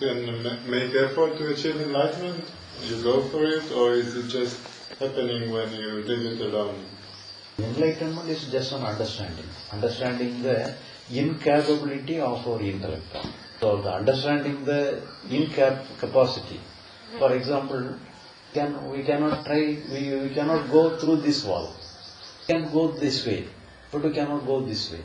then make effort to achieve enlightenment? You go for it, or is it just happening when you live it alone? Enlightenment is just an understanding the incapability of our intellect. So the understanding the incapacity. For example, we cannot go through this wall. We can go this way, but we cannot go this way.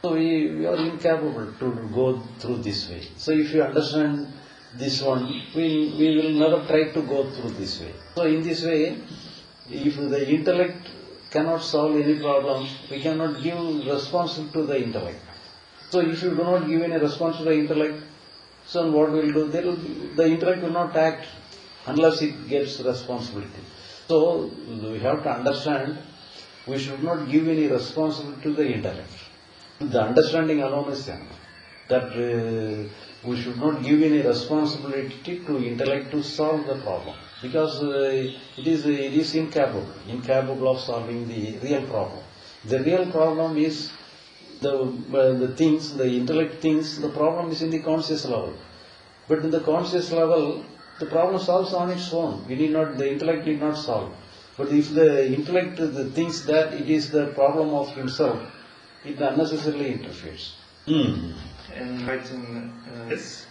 So we are incapable to go through this way. So if you understand this one, we will never try to go through this way. So in this way, if the intellect cannot solve any problem, we cannot give response to the intellect. So if you do not give any response to the intellect, so what will do? The intellect will not act unless it gets responsibility. So we have to understand, we should not give any responsibility to the intellect. The understanding alone is enough. That we should not give any responsibility to intellect to solve the problem, because it is incapable of solving the real problem. The real problem is the things, the intellect thinks the problem is in the conscious level. But in the conscious level, the problem solves on its own. The intellect need not solve. But if the intellect thinks that it is the problem of himself, it unnecessarily interferes. And writing it's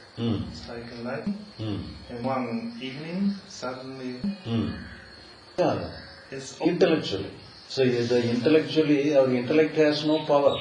like a light. And one evening, suddenly, it's intellectually. So our intellect has no power.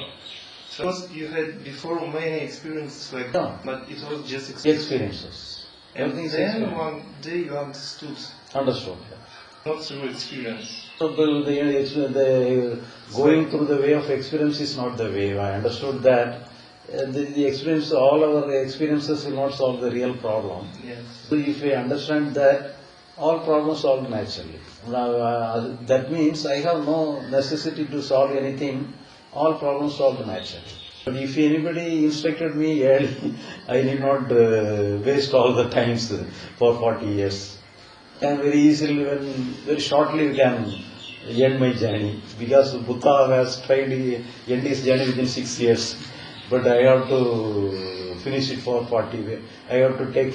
So you had before many experiences like that, but it was just experiences. And then one day you understood. Not through experience. So the going through the way of experience is not the way. I understood that the experience, all our experiences will not solve the real problem. Yes. So if we understand that, all problems solved naturally. That means I have no necessity to solve anything. All problems solved naturally. But if anybody instructed me early, I need not waste all the times for 40 years. And very easily, very shortly, we can end my journey, because Buddha has tried to end his journey within 6 years. But I have to finish it for 40. I have to take